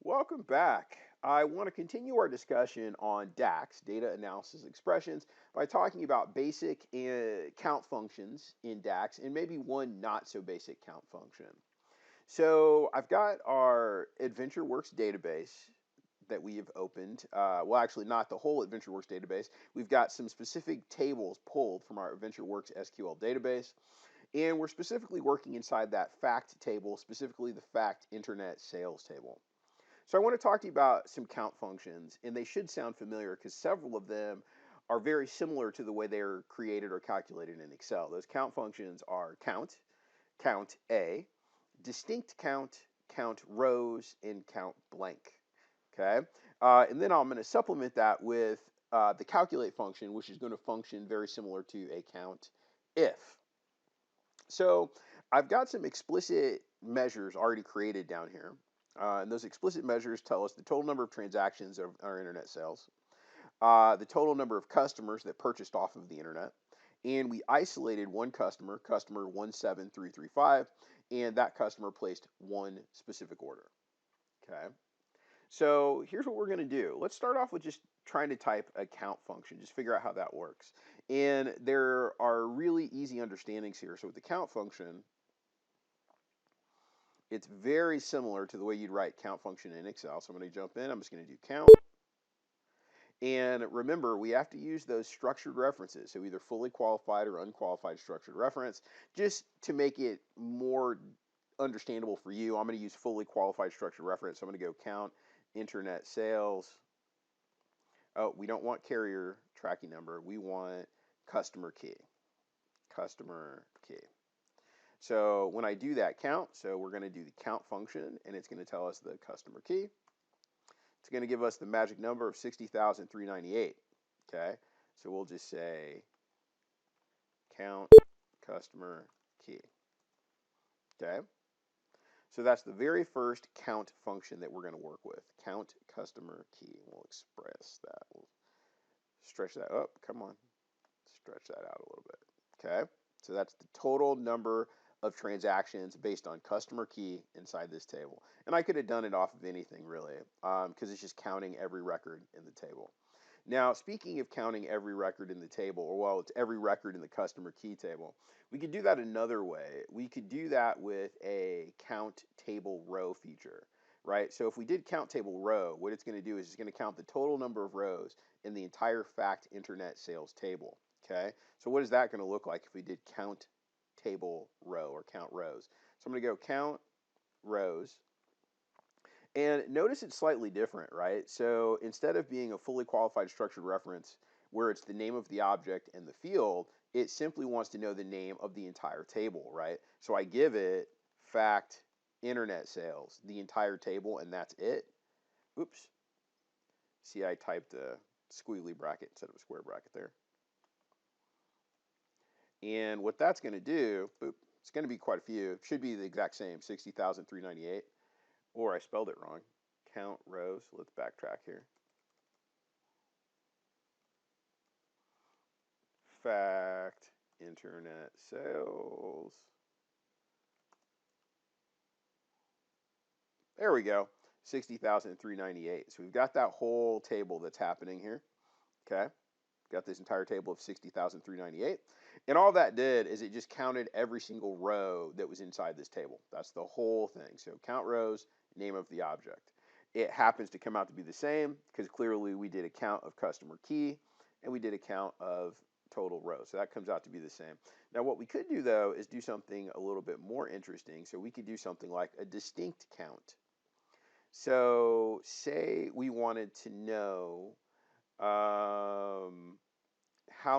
Welcome back. I want to continue our discussion on DAX, data analysis expressions, by talking about basic count functions in DAX and maybe one not so basic count function. So I've got our AdventureWorks database that we have opened. Well, actually, not the whole AdventureWorks database. We've got some specific tables pulled from our AdventureWorks SQL database, and we're specifically working inside that fact table, specifically the fact internet sales table. So I want to talk to you about some count functions, and they should sound familiar because several of them are very similar to the way they're created or calculated in Excel. Those count functions are count, count A, distinct count, count rows, and count blank. Okay, and then I'm going to supplement that with the calculate function, which is going to function very similar to a count if. So I've got some explicit measures already created down here. And those explicit measures tell us the total number of transactions of our internet sales, the total number of customers that purchased off of the internet, and we isolated one customer, customer 17335, and that customer placed one specific order. Okay. So here's what we're going to do. Let's start off with just trying to type a count function, just figure out how that works. And there are really easy understandings here. So with the count function, it's very similar to the way you'd write count function in Excel. So I'm going to jump in. I'm just going to do count. And remember, we have to use those structured references. So either fully qualified or unqualified structured reference, just to make it more understandable for you. I'm going to use fully qualified structured reference. So I'm going to go count internet sales. Oh, we don't want carrier tracking number. We want customer key. Customer key. So when I do that count, so we're going to do the count function, and it's going to tell us the customer key. It's going to give us the magic number of 60,398. Okay, so we'll just say count customer key. Okay, so that's the very first count function that we're going to work with. Count customer key. We'll express that. We'll stretch that up. Come on, stretch that out a little bit. Okay, so that's the total number of transactions based on customer key inside this table. And I could have done it off of anything really, because it's just counting every record in the table. Now, speaking of counting every record in the table, or well, it's every record in the customer key table, we could do that another way. We could do that with a count table row feature, right? So if we did count table row, what it's going to do is it's going to count the total number of rows in the entire fact internet sales table. Okay, so what is that going to look like if we did count table row or count rows? So I'm going to go count rows. And notice it's slightly different, right? So instead of being a fully qualified structured reference where it's the name of the object and the field, it simply wants to know the name of the entire table, right? So I give it fact internet sales, the entire table, and that's it. Oops. See, I typed a squiggly bracket instead of a square bracket there. And what that's going to do, it's going to be quite a few. It should be the exact same, 60,398. Or I spelled it wrong. Count rows. Let's backtrack here. Fact internet sales. There we go. 60,398. So we've got that whole table that's happening here. Okay. Got this entire table of 60,398. And all that did is it just counted every single row that was inside this table. That's the whole thing. So count rows, name of the object. It happens to come out to be the same because clearly we did a count of customer key and we did a count of total rows. So that comes out to be the same. Now what we could do though is do something a little bit more interesting. So we could do something like a distinct count. So say we wanted to know how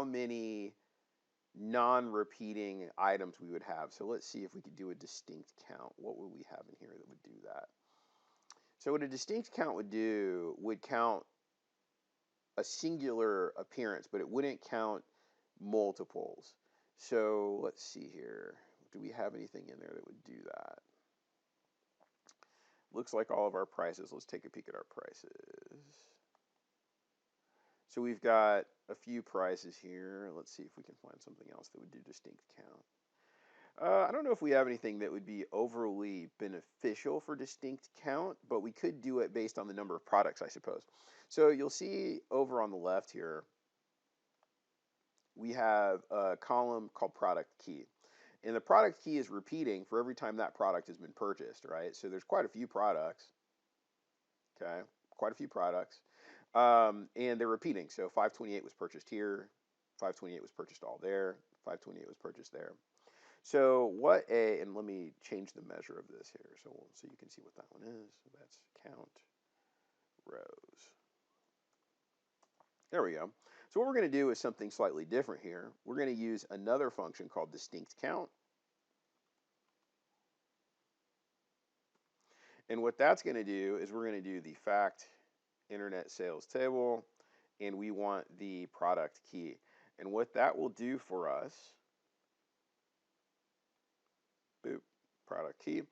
many non-repeating items we would have. So let's see if we could do a distinct count. What would we have in here that would do that? So what a distinct count would do would count a singular appearance, but it wouldn't count multiples. So let's see here. Do we have anything in there that would do that? Looks like all of our prices. Let's take a peek at our prices. So we've got a few prices here. Let's see if we can find something else that would do distinct count. I don't know if we have anything that would be overly beneficial for distinct count, but we could do it based on the number of products, I suppose. So you'll see over on the left here, we have a column called product key. And the product key is repeating for every time that product has been purchased, right? So there's quite a few products, okay? Quite a few products. And they're repeating. So 528 was purchased here, 528 was purchased all there, 528 was purchased there. So and let me change the measure of this here so you can see what that one is. So that's count rows. There we go. So what we're going to do is something slightly different here. We're going to use another function called distinct count. And what that's going to do is we're going to do the fact internet sales table, and we want the product key. And what that will do for us, boop, product key,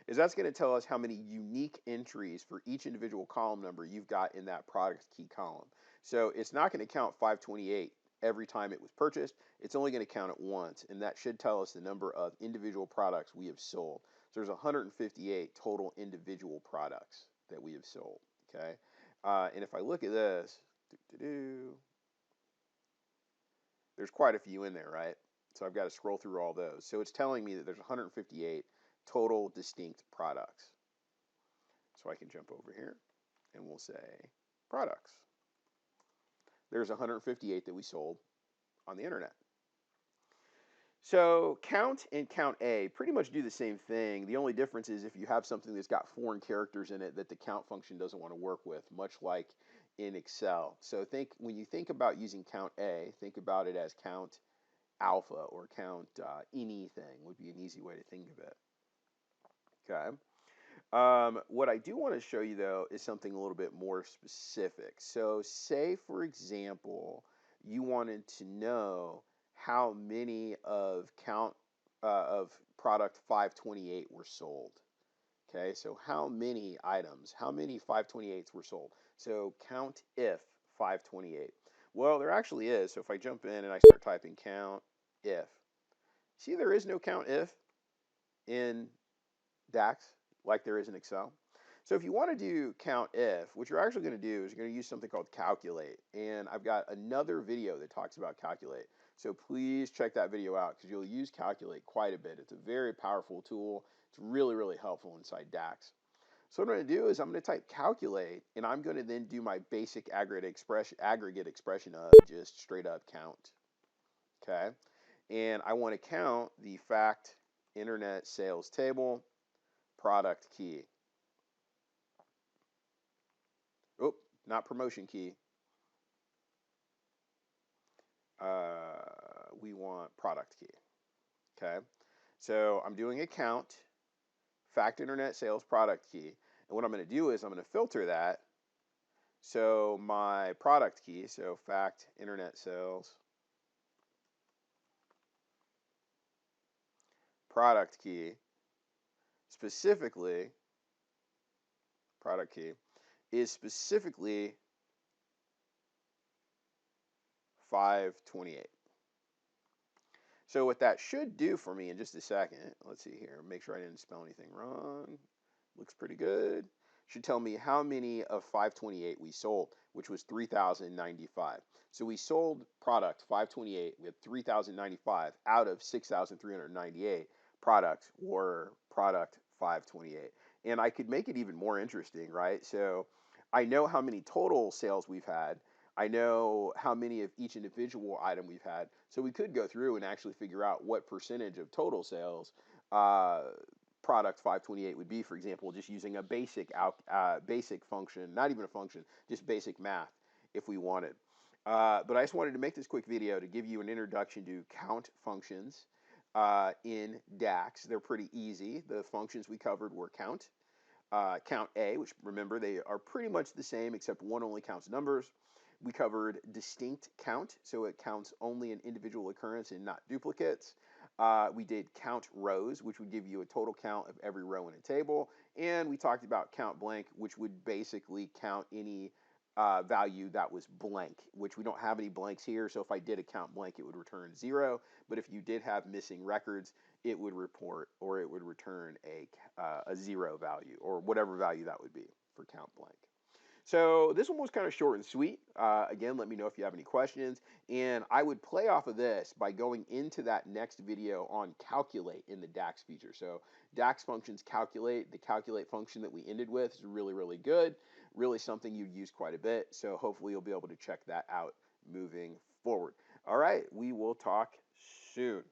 is that's going to tell us how many unique entries for each individual column number you've got in that product key column. So it's not going to count 528 every time it was purchased. It's only going to count it once, and that should tell us the number of individual products we have sold. So there's 158 total individual products that we have sold, okay? And if I look at this, there's quite a few in there, right? So I've got to scroll through all those. So it's telling me that there's 158 total distinct products. So I can jump over here and we'll say products. There's 158 that we sold on the internet. So count and count A pretty much do the same thing. The only difference is if you have something that's got foreign characters in it that the count function doesn't want to work with, much like in Excel. So when you think about using count A, think about it as count alpha or count anything would be an easy way to think of it. Okay. What I do want to show you though is something a little bit more specific. So say for example, you wanted to know how many of product 528 were sold. Okay, so how many items, how many 528s were sold? So count if 528. Well, there actually is. So if I jump in and I start typing count if, see there is no count if in DAX like there is in Excel. So if you want to do count if, what you're actually going to do is you're going to use something called calculate. And I've got another video that talks about calculate. So please check that video out because you'll use calculate quite a bit. It's a very powerful tool. It's really, really helpful inside DAX. So what I'm going to do is I'm going to type calculate, and I'm going to then do my basic aggregate expression of just straight up count. Okay. And I want to count the fact internet sales table product key. Oh, not promotion key. We want product key. Okay. So I'm doing a count, fact internet sales product key. And what I'm going to do is I'm going to filter that. So my product key, so fact internet sales product key, specifically, product key is specifically 528. So what that should do for me in just a second, let's see here, make sure I didn't spell anything wrong. Looks pretty good. Should tell me how many of 528 we sold, which was 3,095. So we sold product 528. We had 3,095 out of 6,398 products were product 528. And I could make it even more interesting, right? So I know how many total sales we've had. I know how many of each individual item we've had. So we could go through and actually figure out what percentage of total sales product 528 would be, for example, just using a basic function, not even a function, just basic math if we wanted. But I just wanted to make this quick video to give you an introduction to count functions in DAX. They're pretty easy. The functions we covered were count, count A, which remember they are pretty much the same except one only counts numbers. We covered distinct count, so it counts only an individual occurrence and not duplicates. We did count rows, which would give you a total count of every row in a table. And we talked about count blank, which would basically count any value that was blank, which we don't have any blanks here. So if I did a count blank, it would return 0. But if you did have missing records, it would report, or it would return a 0 value, or whatever value that would be for count blank. So this one was kind of short and sweet. Again, let me know if you have any questions. And I would play off of this by going into that next video on calculate in the DAX feature. So DAX functions calculate. The calculate function that we ended with is really, really good. Really something you'd use quite a bit. So hopefully you'll be able to check that out moving forward. All right, we will talk soon.